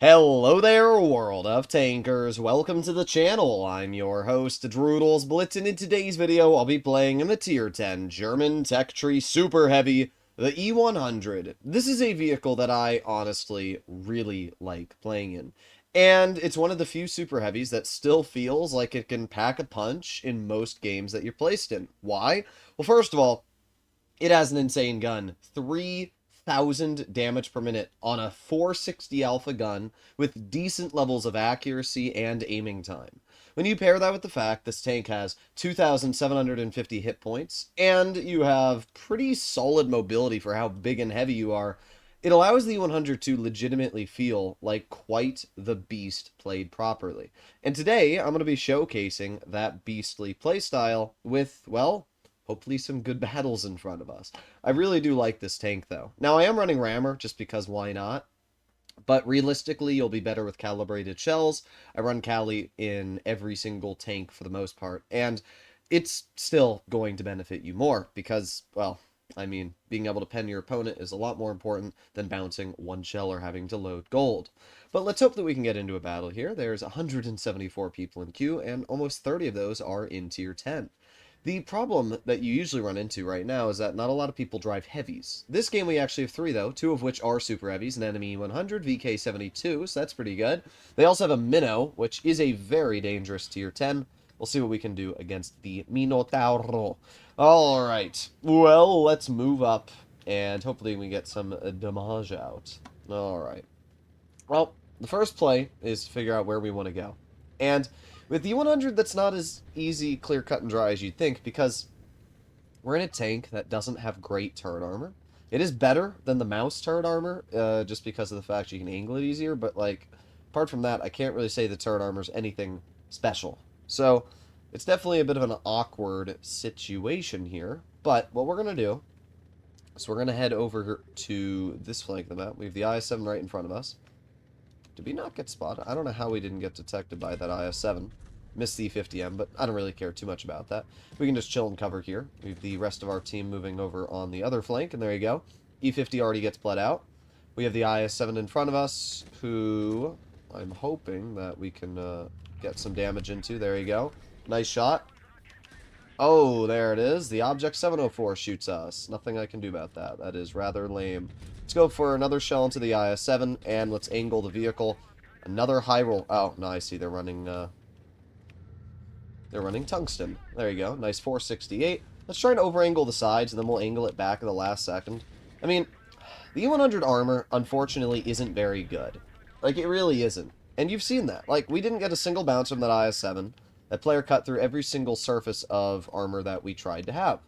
Hello there, world of tankers. Welcome to the channel. I'm your host, Droodles Blitz, and in today's video, I'll be playing in the Tier 10 German Tech Tree Superheavy, the E100. This is a vehicle that I honestly really like playing in. And it's one of the few Super Heavies that still feels like it can pack a punch in most games that you're placed in. Why? Well, first of all, it has an insane gun. 3,000 damage per minute on a 460 alpha gun with decent levels of accuracy and aiming time. When you pair that with the fact this tank has 2,750 hit points, and you have pretty solid mobility for how big and heavy you are, it allows the 100 to legitimately feel like quite the beast played properly. And today, I'm going to be showcasing that beastly playstyle with, well, hopefully some good battles in front of us. I really do like this tank, though. Now, I am running Rammer, just because why not? But realistically, you'll be better with calibrated shells. I run Cali in every single tank for the most part, and it's still going to benefit you more, because, well, I mean, being able to pen your opponent is a lot more important than bouncing one shell or having to load gold. But let's hope that we can get into a battle here. There's 174 people in queue, and almost 30 of those are in Tier 10. The problem that you usually run into right now is that not a lot of people drive heavies. This game we actually have three, though, two of which are super heavies, an enemy 100, VK72, so that's pretty good. They also have a Minnow, which is a very dangerous tier 10. We'll see what we can do against the Minotauro. Alright, well, let's move up, and hopefully we get some damage out. Alright. Well, the first play is to figure out where we want to go. And with the 100, that's not as easy, clear-cut, and dry as you'd think, because we're in a tank that doesn't have great turret armor. It is better than the mouse turret armor, just because of the fact you can angle it easier, but, like, apart from that, I can't really say the turret armor is anything special. So, it's definitely a bit of an awkward situation here, but what we're going to do is we're going to head over to this flank of the map. We have the IS-7 right in front of us. Did we not get spotted? I don't know how we didn't get detected by that IS-7. Missed the E50M, but I don't really care too much about that. We can just chill and cover here. We have the rest of our team moving over on the other flank, and there you go. E50 already gets bled out. We have the IS-7 in front of us, who I'm hoping that we can get some damage into. There you go. Nice shot. Oh, there it is. The Object 704 shoots us. Nothing I can do about that. That is rather lame. Let's go for another shell into the IS-7, and let's angle the vehicle. Another high roll. Oh, no, I see. They're running tungsten. There you go. Nice 468. Let's try and over-angle the sides, and then we'll angle it back at the last second. I mean, the E100 armor, unfortunately, isn't very good. Like, it really isn't. And you've seen that. Like, we didn't get a single bounce from that IS-7. That player cut through every single surface of armor that we tried to have.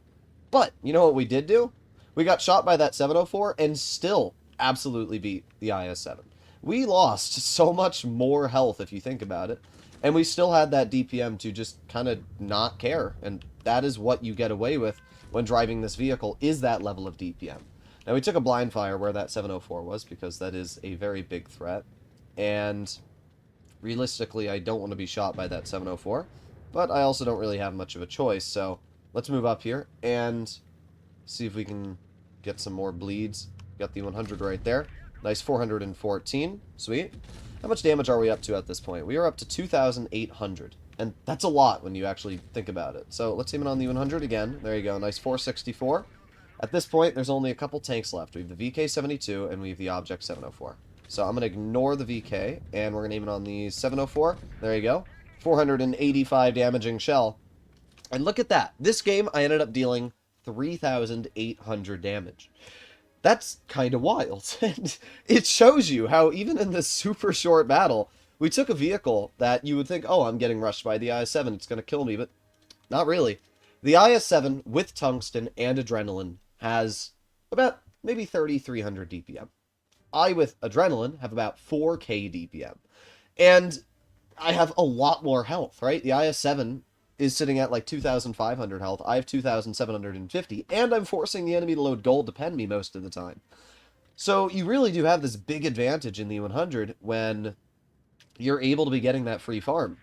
But, you know what we did do? We got shot by that 704 and still absolutely beat the IS-7. We lost so much more health if you think about it. And we still had that DPM to just kind of not care. And that is what you get away with when driving this vehicle, is that level of DPM. Now, we took a blind fire where that 704 was, because that is a very big threat. And realistically, I don't want to be shot by that 704. But I also don't really have much of a choice, so let's move up here and see if we can get some more bleeds. Got the 100 right there. Nice 414. Sweet. How much damage are we up to at this point? We are up to 2,800. And that's a lot when you actually think about it. So let's aim it on the 100 again. There you go. Nice 464. At this point, there's only a couple tanks left. We have the VK72 and we have the Object 704. So I'm going to ignore the VK, and we're going to aim it on the 704. There you go. 485 damaging shell. And look at that. This game, I ended up dealing 3,800 damage. That's kind of wild. And it shows you how, even in this super short battle, we took a vehicle that you would think, oh, I'm getting rushed by the IS-7, it's going to kill me, but not really. The IS-7, with tungsten and adrenaline, has about maybe 3,300 DPM. I, with adrenaline, have about 4k DPM. And I have a lot more health, right? The IS-7 is sitting at like 2,500 health. I have 2,750, and I'm forcing the enemy to load gold to pen me most of the time. So you really do have this big advantage in the 100 when you're able to be getting that free farm.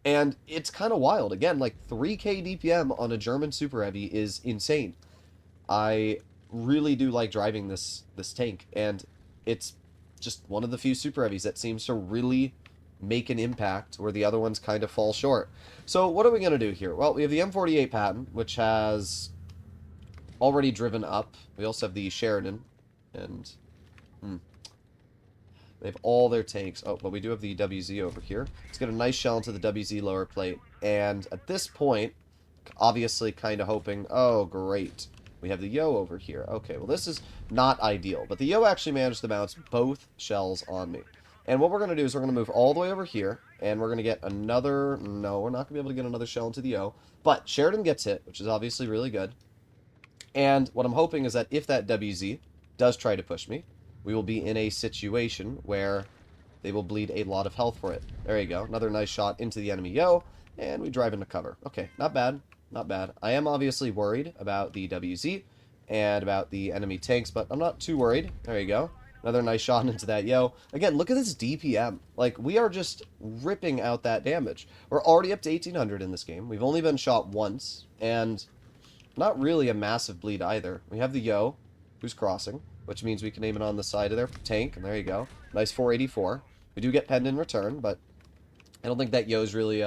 And it's kind of wild. Again, like 3k DPM on a German Super Heavy is insane. I really do like driving this tank, and it's just one of the few super heavies that seems to really make an impact where the other ones kind of fall short. So what are we going to do here? Well, we have the M48 Patton, which has already driven up. We also have the Sheridan, and they have all their tanks. Oh, but we do have the WZ over here. Let's get a nice shell into the WZ lower plate. And at this point, obviously kind of hoping... Oh, great. We have the Yo over here. Okay, well, this is not ideal. But the Yo actually managed to bounce both shells on me. And what we're going to do is we're going to move all the way over here. And we're going to get another... No, we're not going to be able to get another shell into the Yo. But Sheridan gets hit, which is obviously really good. And what I'm hoping is that if that WZ does try to push me, we will be in a situation where they will bleed a lot of health for it. There you go. Another nice shot into the enemy Yo, and we drive into cover. Okay, not bad. Not bad. I am obviously worried about the WZ and about the enemy tanks, but I'm not too worried. There you go. Another nice shot into that Yo. Again, look at this DPM. Like, we are just ripping out that damage. We're already up to 1800 in this game. We've only been shot once, and not really a massive bleed either. We have the Yo, who's crossing, which means we can aim it on the side of their tank, and there you go. Nice 484. We do get penned in return, but I don't think that Yo's really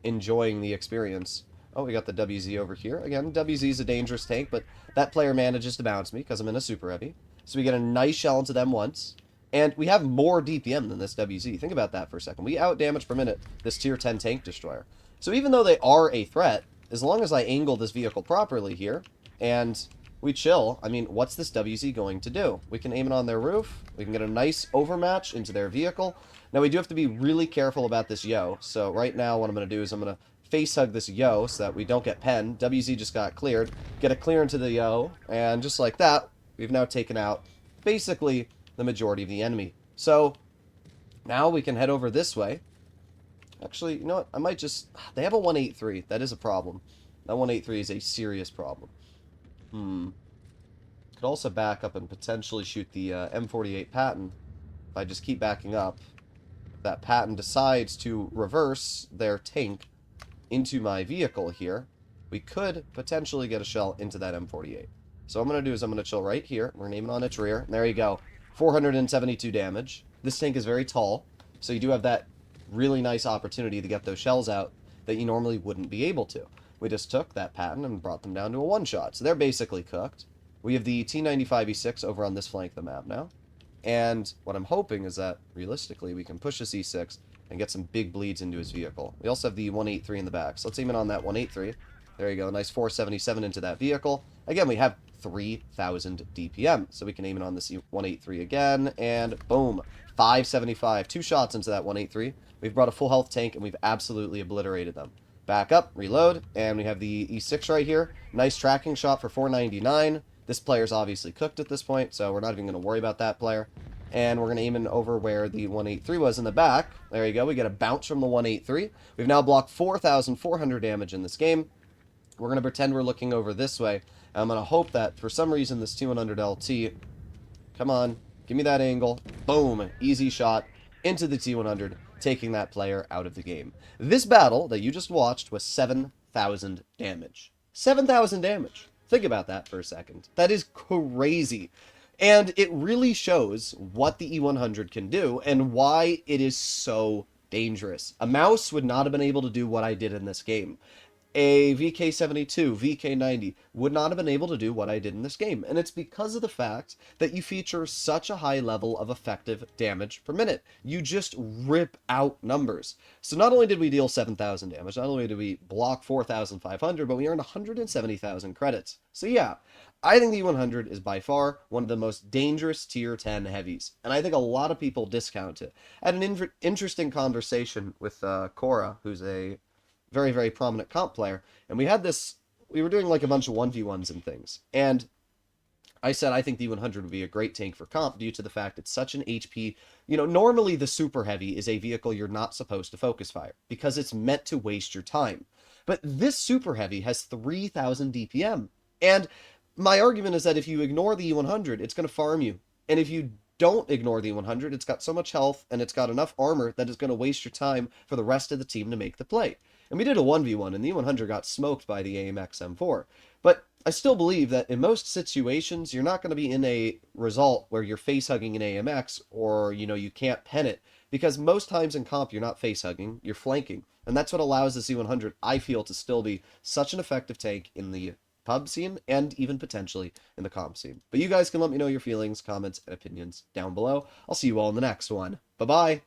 enjoying the experience. Oh, we got the WZ over here. Again, WZ is a dangerous tank, but that player manages to bounce me because I'm in a super heavy. So we get a nice shell into them once, and we have more DPM than this WZ. Think about that for a second. We out damage per minute this tier 10 tank destroyer. So even though they are a threat, as long as I angle this vehicle properly here, and we chill, I mean, what's this WZ going to do? We can aim it on their roof. We can get a nice overmatch into their vehicle. Now, we do have to be really careful about this Yo. So right now, what I'm going to do is I'm going to face hug this Yo so that we don't get penned. WZ just got cleared. Get a clear into the Yo, and just like that, we've now taken out basically the majority of the enemy. So now we can head over this way. Actually, you know what? I might just... They have a 183. That is a problem. That 183 is a serious problem. Could also back up and potentially shoot the M48 Patton. If I just keep backing up, if that Patton decides to reverse their tank into my vehicle here, we could potentially get a shell into that M48. So what I'm going to do is I'm going to chill right here. We're going to aim it on its rear. And there you go. 472 damage. This tank is very tall, so you do have that really nice opportunity to get those shells out that you normally wouldn't be able to. We just took that Patton and brought them down to a one-shot. So they're basically cooked. We have the T95E6 over on this flank of the map now. And what I'm hoping is that, realistically, we can push this E6 and get some big bleeds into his vehicle. We also have the 183 in the back. So let's aim it on that 183. There you go. Nice 477 into that vehicle. Again, we have 3,000 DPM. So we can aim it on this 183 again. And boom. 575. 2 shots into that 183. We've brought a full health tank, and we've absolutely obliterated them. Back up, reload, and we have the E6 right here. Nice tracking shot for 499. This player's obviously cooked at this point, so we're not even going to worry about that player. And we're going to aim in over where the 183 was in the back. There you go. We get a bounce from the 183. We've now blocked 4,400 damage in this game. We're going to pretend we're looking over this way. And I'm going to hope that, for some reason, this T100 LT... Come on. Give me that angle. Boom. Easy shot into the T100, taking that player out of the game. This battle that you just watched was 7,000 damage. 7,000 damage. Think about that for a second. That is crazy. And it really shows what the E100 can do and why it is so dangerous. A mouse would not have been able to do what I did in this game. A VK72, VK90 would not have been able to do what I did in this game. And it's because of the fact that you feature such a high level of effective damage per minute. You just rip out numbers. So not only did we deal 7,000 damage, not only did we block 4,500, but we earned 170,000 credits. So yeah, I think the E100 is by far one of the most dangerous tier 10 heavies. And I think a lot of people discount it. I had an interesting conversation with Cora, who's a very, very prominent comp player, and we were doing like a bunch of 1v1s and things, and I said I think the 100 would be a great tank for comp due to the fact it's such an HP, normally the super heavy is a vehicle you're not supposed to focus fire, because it's meant to waste your time, but this super heavy has 3,000 DPM, and my argument is that if you ignore the E100, it's going to farm you, and if you don't ignore the E100, it's got so much health, and it's got enough armor that it's going to waste your time for the rest of the team to make the play. And we did a 1v1, and the E100 got smoked by the AMX M4. But I still believe that in most situations, you're not going to be in a result where you're face-hugging an AMX, or, you can't pen it. Because most times in comp, you're not face-hugging, you're flanking. And that's what allows the C100, I feel, to still be such an effective tank in the pub scene, and even potentially in the comp scene. But you guys can let me know your feelings, comments, and opinions down below. I'll see you all in the next one. Bye-bye!